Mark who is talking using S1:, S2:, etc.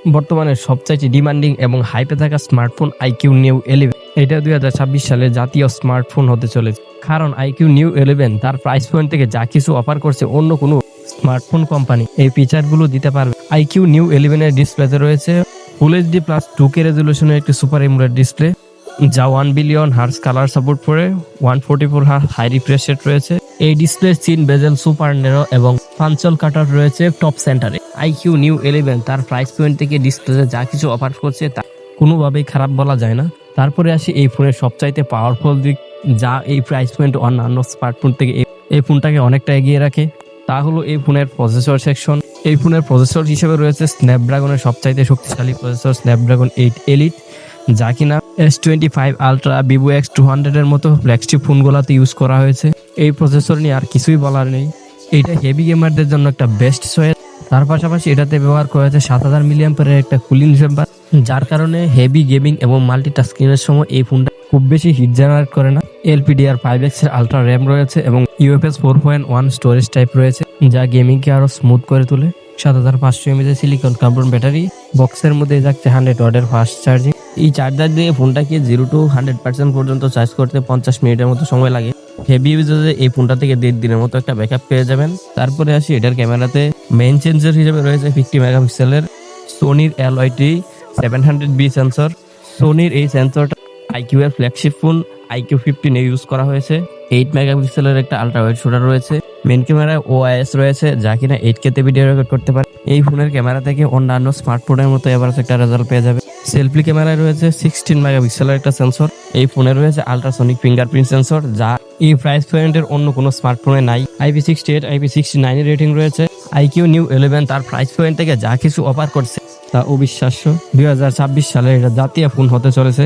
S1: বর্তমানে সবচাইতে ডিমান্ডিং এবং হাইপে থাকা স্মার্টফোন আইকিউ নিউ 11। এটা 2026 সালে জাতীয় স্মার্টফোন হতে চলেছে। কারণ আইকিউ নিউ 11 তার প্রাইস পয়েন্ট থেকে যা কিছু অফার করছে অন্য কোনো স্মার্টফোন কোম্পানি এই ফিচারগুলো দিতে পারবে। আইকিউ নিউ 11 এর ডিসপ্লেতে রয়েছে ফুল এইচডি প্লাস 2K রেজলিউশনের একটি সুপার এমুলেট ডিসপ্লে, যা 1 বিলিয়ন হার্টজ কালার সাপোর্ট করে। 144 হার্টজ হাই রিফ্রেশ রেট রয়েছে। এই ডিসপ্লের চিন বেজেল সুপার নেরো এবং পাঞ্চল কাটার রয়েছে টপ সেন্টারে। আইকিউ নিউ 11 তার প্রাইস পয়েন্ট থেকে ডিসপ্লেতে যা কিছু অফার করছে তা কোনোভাবেই খারাপ বলা যায় না। তারপরে আসি এই ফোনের সবচাইতে পাওয়ারফুল দিক, যা এই প্রাইস পয়েন্ট অন্যান্য স্মার্টফোন থেকে এই ফোনটাকে অনেকটা এগিয়ে রাখে। তা হলো এই ফোনের প্রসেসর সেকশন। এই ফোনের প্রসেসর হিসেবে রয়েছে স্ন্যাপড্রাগনের সবচাইতে শক্তিশালী প্রসেসর স্ন্যাপড্রাগন 8 এলিট, যা কিনা S25 আলট্রা, ভিভো X200 এর মতো ফ্ল্যাগশিপ ফোনগুলোতে ইউজ করা হয়েছে। এই প্রসেসর নিয়ে আর কিছুই বলার নেই, এটা হেভি গেমারদের জন্য একটা বেস্ট চয়েস। তার পাশাপাশি এটাতে ব্যবহার করা হয়েছে 7000 মিলিঅ্যাম্পিয়ারের একটা কুলিং চেম্বার, যার কারণে হেভি গেমিং এবং মাল্টিটাস্কিংয়ের সময় এই ফোনটা খুব বেশি হিট জেনারেট করে না। LPDDR5X এর আলট্রা র্যাম রয়েছে এবং UFS 4.1 স্টোরেজ টাইপ রয়েছে, যা গেমিংকে আরো স্মুথ করে তোলে। 7500 mAh সিলিকন কার্বন ব্যাটারি, বক্সের মধ্যে যাচ্ছে 100 ওয়াটের ফাস্ট চার্জিং। এই চার্জার দিয়ে ফোনটাকে 0 to 100% পর্যন্ত চার্জ করতে 50 মিনিটের মতো সময় লাগে। হেভি ইউজেজে এই ফোনটা থেকে 1.5 দিনের মতো একটা ব্যাকআপ পেয়ে যাবেন। তারপরে আসি এটার ক্যামেরাতে মেইন সেন্সর হিসেবে রয়েছে 50 মেগাপিক্সেলের সোনির LYT 700B সেন্সর। সোনির এই সেন্সরটা আইকিউ এর ফ্ল্যাগশিপ ফোন আইকিউ 15 এ ইউজ করা হয়েছে। 8 মেগাপিক্সেলের একটা আলট্রা ওয়াইড শুটার রয়েছে। মেইন ক্যামেরায় OIS রয়েছে, যা কিনা 8K তে ভিডিও রেকর্ড করতে পারে। এই ফোনের ক্যামেরা থেকে অন্যান্য স্মার্টফোনের মতো এভারেজ একটা রেজাল্ট পেয়ে যাবে। সেলফি ক্যামেরায় রয়েছে 16 মেগাপিক্সেলের একটা সেন্সর। এই ফোনে রয়েছে আল্ট্রাসনিক ফিঙ্গারপ্রিন্ট সেন্সর, যা এই প্রাইস পয়েন্টের অন্য কোনো স্মার্টফোনে নাই। IP68 IP69 এর রেটিং রয়েছে। আইকিউ নিউ 11 তার প্রাইস পয়েন্ট থেকে যা কিছু অফার করছে তা অবিশ্বাস্য। 2026 সালে এটা জাতীয় ফোন হতে চলেছে।